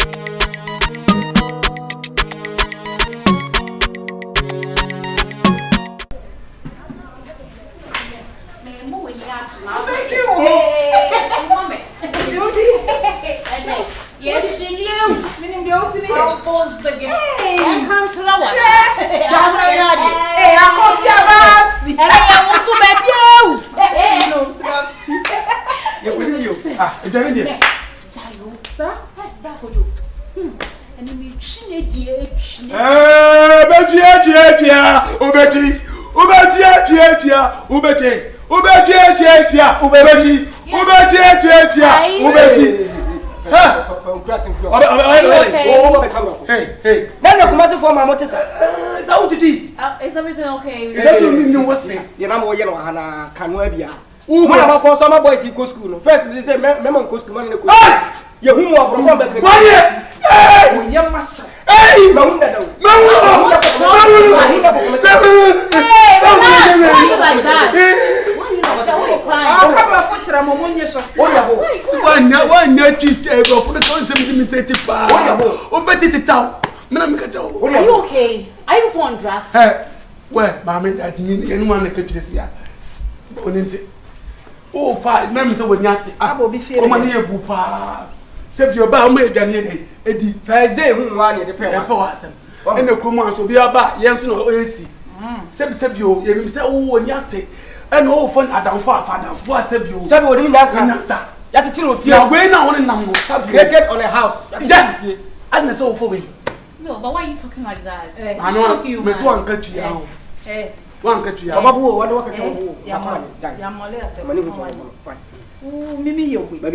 Hey, man, no come for my motor. Is everything okay? What's it? You know, WAHALA can we man, for some boys he go school. First, they say, Memon go school, man, you who are from the hey, young master. Hey, are you okay? Are you on drugs? Well, Mammy, I think anyone that could just here. Oh, fine, Mammy, so when Yati, I will be feeling money, Papa. Save your bow made Eddie. First day, who wanted the pair for us. And the command will be about Yanson or AC. Save you, you say, oh, Yati. And all fun at our father, what save you? Save you, that's an answer. That's a of your way now on a number, subjected on a house. Just, and the soul for me. No, but why are you talking like that? I know you, Miss One Country. One country. What do I do? Oh, Mimi, you will be when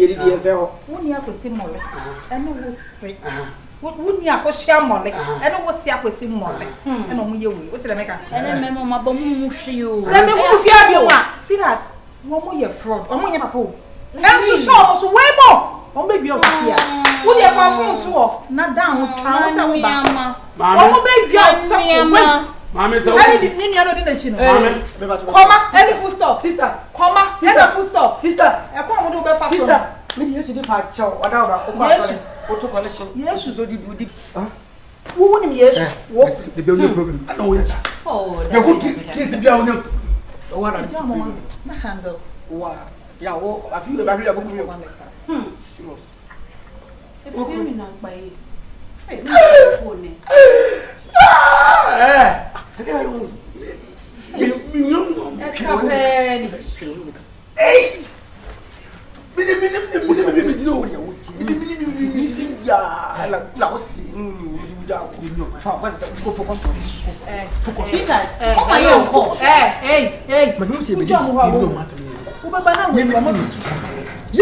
you have to see Molee. And I will say, what wouldn't you have to share Molee? And I was sick with him Molee. And on you, what's the maker? And then, Mamma, you. Let me move you. See that? One more year fraud, one more year papa. And so, so way more. Oh, baby, you're here. Would you have a phone to not down? Oh, baby, you're Mamma, so I didn't know. Comma, any full stop, sister. Comma, any full stop, sister. I come to be sister. Maybe you should part chow, whatever. Yes, you so you do deep. Who wouldn't yes? What's the building program? I know yes. Oh, kiss the building. What a jam my handle. Wow. Yeah, well, I feel about it. Serious. If you're not by it. Do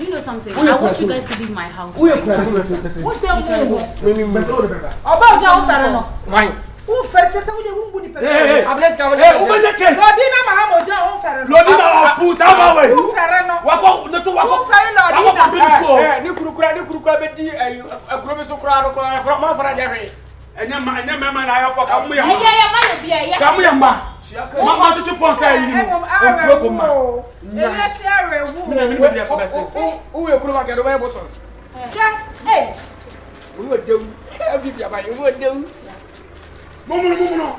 you know something? I want you guys to leave my house. What's your move? About your Ferrano. Why? Who fetches some of the wood? Hey, I'm let's go. Woman, the case. Lodina, Mahamo, Ferrano. Lodina, put our way. Who Ferrano? What not to walk? A group of crowd from my friend. And your man, I have for come here. Yeah, come here, ma. Mamma, to point who will come back at the way was on? Hey, we would do everything about you would do. Momo.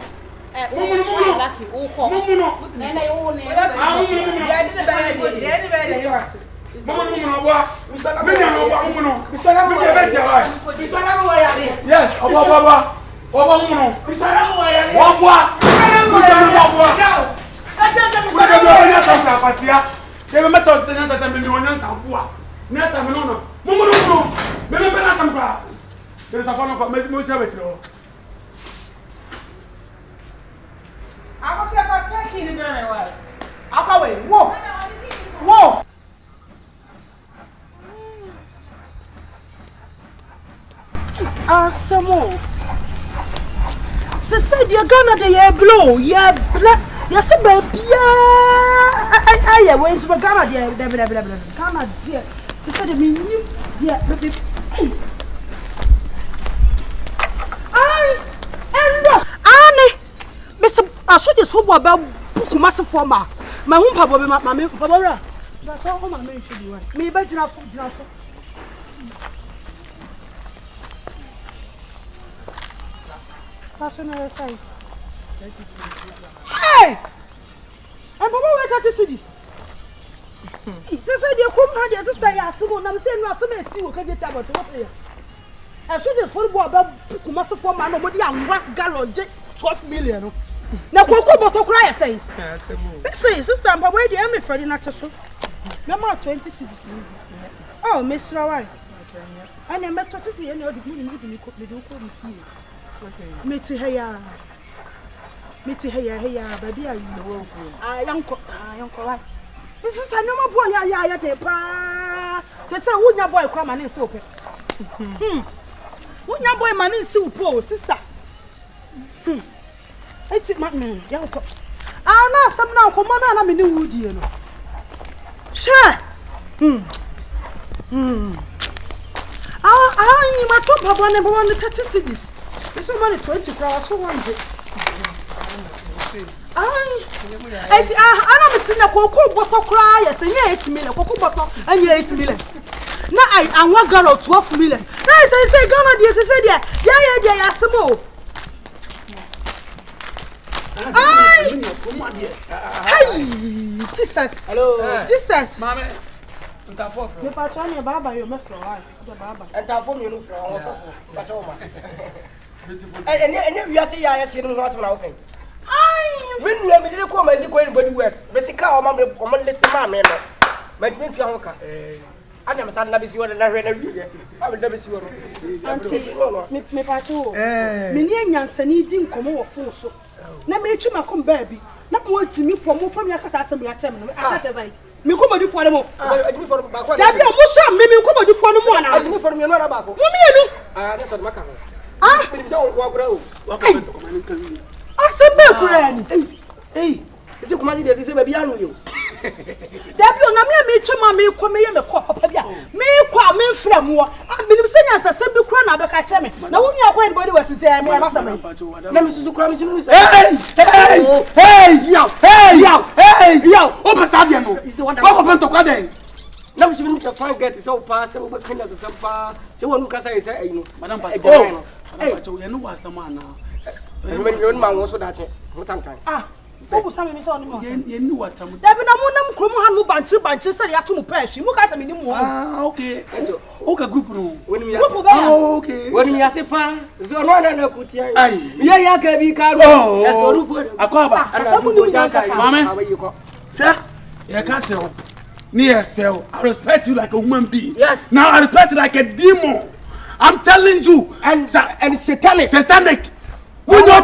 I was first making the very well. I'll away. Whoa. Some more. Said you're gonna the blow, yeah, black. Yes, baby. I went to Ghana, dear. Ghana, dear. She said, I mean, you, yeah, baby. I saw this football about Bukumasa former. My home papa, my papa. But all my men should be one. Me bet you off. That's another side. Hey! And Papa, where did you see this? He says, "You come here to say, I'm saying, no, some see what can get about what here. I said, the football about Kumasa for my nobody and what gallon 12 million. Now, Coco Bottle cry, say. Say, sister, but where the enemy Freddy not so? Number 20 cities. Oh, Miss Rawai. And I met to see any of the good you could do. Meet here. Hey, baby, I uncle. This is a normal boy. They say, would your boy come and soap? Would your boy man in soup, sister? It's it, man. Young cock. I know some now come on. I'm in the wood, you know. Sure. I my top of one number 1 30 cities. This one money 20 crowds, so 100. I'm seeing a cocoa bottle cry, yes, and 8 million, cocoa bottle, and 8 million. Now I want girl 12 million. Now I say, Ghana, dear, said, yeah, some more. Hey, Jesus. Hello, Jesus. Mamma, you part on your baba, you may fly. And I form you from and you see, I see, was open. When you have a little come as you go to West, Messica, or Mamma, or list of my man. My twin Fianca. I never saw Nabis you and I read every I will never see you. Me pato. Minian Sani didn't come over for so. Now make you my come baby. Not more to me for more from your cousin. I me come do for them. I do for back. That be a motion, maybe come do for the one. I do for me another back. That's what Maca. I said, hey, is it commanded as a baby? I know you. There be on me to mammy come here, me cop, me qua me from war. I've been saying as a simple crown of a catcher. Now, when you are going, body was there, me, I was a man. Let me see crumbs. Hey, open Sabiano. Is the one open to Quade. Now, she means a fine get is so passable, but clean as a sampa. So one can say, Madame, hey, you know what someone now. When your man was so that time. Oh, some is on you knew what time. There be no more Krumu Bantu, said you have to pay. She look at me more. Okay. Okay, group room. When we are okay. When we are Sepa, so no, put here. Yeah, can be Caro. Oh, a cover. Mamma, how you go? Yeah, you can't tell. Near spell. I respect you like a woman being. Yes. Now I respect you like a demon. I'm telling you. And satanic. We know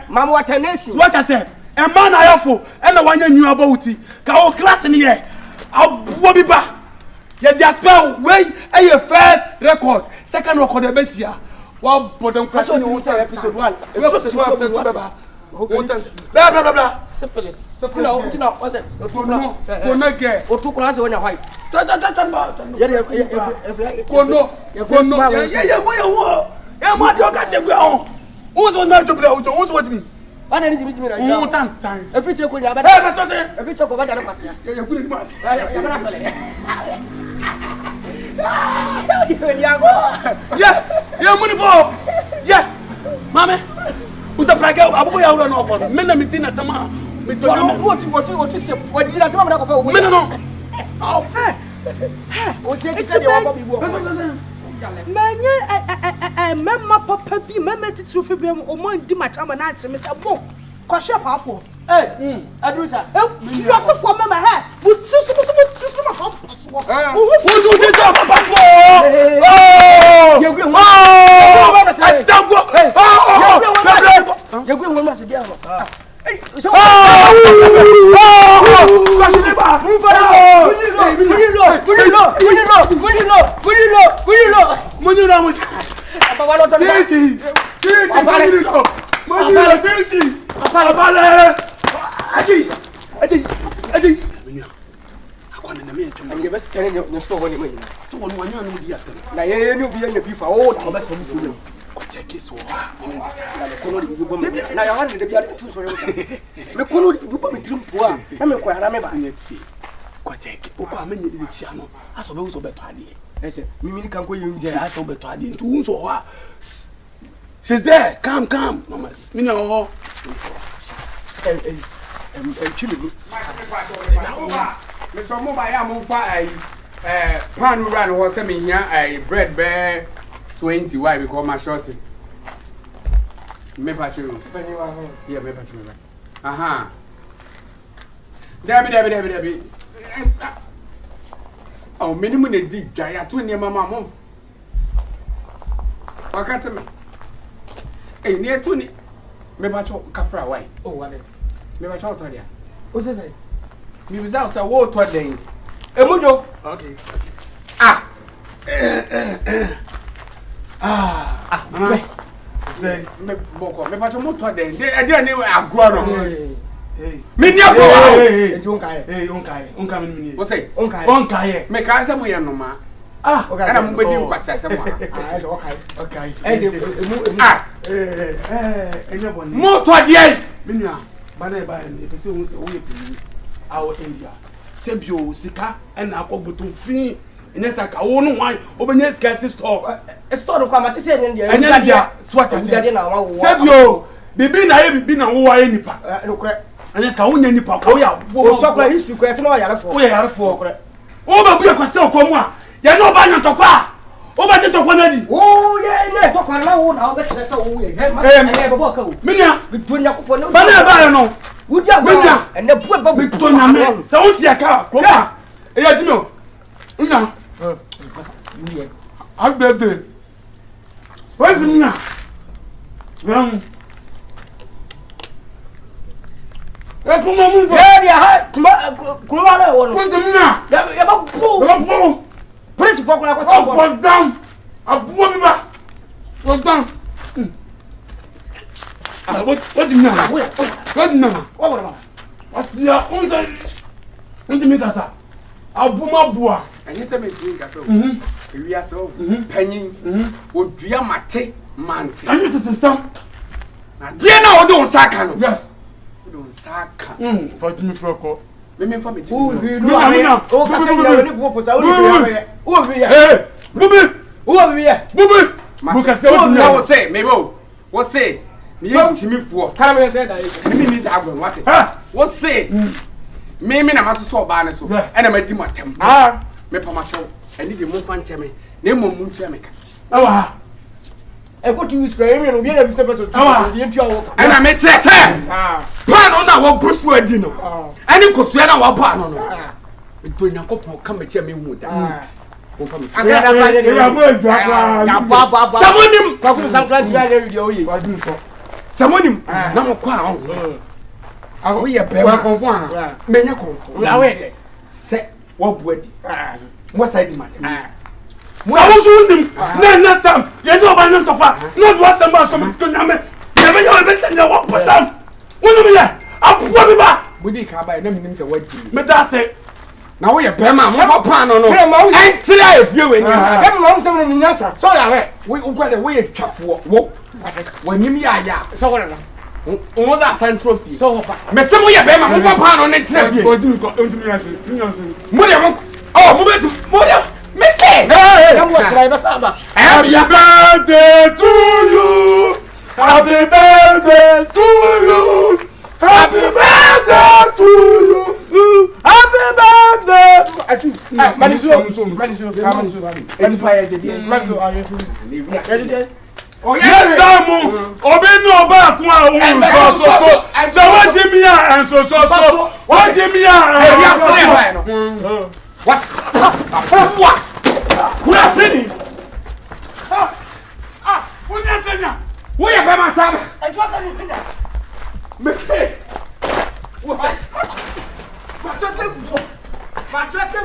Mama, what a nation. What I said. A man I offer, and the one you knew about it. Go class in here. I'll be back. Yet the spell, wait, a first record, second record, the best year. Well, but don't question you say episode 1. Episode 1 blah blah blah. Syphilis. What's it? Go not get. Or 2 classes when you're white. Who's on night to play? Who's what me? I didn't give me right time. Every check with your bed. Every check over the pass. You're good mass. Yeah, money ball. Yeah, Mamma. Who's a bragger? I'm going out on offer. Men are meeting at Tama. What did I come up with? No. Oh, what's it? Mamma Papa be mamma to Fibim or more do my time and answer Miss Abo. Crush up half for. Eh, Adrusa. You are so for my hair. Would you who's this up? You're going with us again. Koteke. Oko amenye de tia no. Aso be wo so beto ade. Ese, mimi kan ko yim. Yeah, aso beto ade. Ntu wo so ho. She's there. Come. Mama. Me no. Chili. Me so mo ba ya mo fa pan run ho se me hia bread bear 20 why because my short me pa chu yeah me pa chu me aha Debbie oh minimum ne di dwa ya to ne mama mo wakati me ne to ni me pa chu kafra why Oh, wale. me pa chu to dia O se se. mi without say wo to den Emujo. Okay. Say me boko me pa chu mo to den de ni agro no Hey. me ni agro Hey. Unka me. wo say Onka. me ka say mo ye no ma Okay. ana mo bedi nkwase asem ha Ese okay. Okay. Ese emu. Enya boni. mo to de Minua, bana e ba e pese hu se wo ye pili. Awo area. Sebio sika na akogboto fi. Enya saka wo no wan, obenya sika store. Store kwa ma tese ne dia. Enya dia swat ase. Dia na wa wo. Sebio, bibi na ye bibi na wo wa ye nipa. No kure. Enya sika wo nya nipa ko ya. O so kure history ko ese na wa yare fo. Wo ya yare fo kure. O ba bu ya kwase okomu a. Ya no ba nya tokwa. O ba je tokwa na di. Oh ye ne tokwa na wo na wo be tere se wo ye. He babo ka wo. Minua, Bitonya ko no. bana e ba ye no. Uja Minua, ene bu ba bitonya me. Sa wo ti aka ko ba. E ya ji no. Minua. Ye. Agbebe. Wai finna. Kuma mun fa. Ye dia ha kuma na wo no. Kun finna. Ya ba pu. Ba fu. Prince fo ko na ko O so. ko dam. Abu bi ba. O dam. What do you know? What do you know? Wo wo ma. Asia unsa. Unti mi dasa. Abu ma bua. anyi se me ti nka so wi aso panyin odua mate mante Anyi tete sam. na de na wo do nsaka no Yes. do nsaka For me froko. me fa me ti O no wi no ame. O ka se ya ni bu posa o ni ya. O wi ya. Hey, Bubi. O wi ya. Bubi. Buka se wo wo say me bo wo say me ntimi fuo Kana me se da yi. me ni da agwen wate Ha. wo say me na maso so ba ne so e na ma di matem me pa ma cho eni de mo fa nche me na mo mu nche me ka Awa. E ko tu screen me no bi na 50%. Ye tu awo. e na me che se pa no na wo brufu adi no eni kosua na wo pa no no to nyankopon ka me che me hu da wo fa me se Aka da ba de. Ya bo edwa Ya ba. samonim Ka ku sam plan ti na video yi. Kwa dun ko. samonim na mo kwa ho awo ye be Wa konfo ana. me nya konfo Na we de. se wo bu adi mo sai di matem Mo awo so ndim. Na next time. Ye do ba nyam tofa. No do asamba so me to nyame. Ye be ya be tanya wo potam. Wono me ya. Apu bi ba. budi ka ba na minim se wadi Me da se. na wo ye be ma mo fa pa no no Me ma wo entira e fie we ni Dem ma wo se ni nyasa. So ya we. wo kwa de wo ye twafo wo wanim ya ya So ko na. wo za central fie So fa. me se mo ye be ma mo fa pa no ne tira fie Ko dun ko ndum ya se. Nyo se. mo de mo oh mo be tu mo de me se Dem wo try ba sa ba. Happy birthday to you. Happy birthday to you. Happy birthday to you. Happy birthday. Atu. Manizo. Eni pa ye de. Manizo ayo. Ye de. oh Yes, Damu. Obi no ba kun a ohun so. So what Jimmy and so. What Jimmy e ya se and wa no what what kura sini What you say now? wo ye be ma sa ba E tu asa ni pinda. me se wo se Ma tu te. Ma tu te.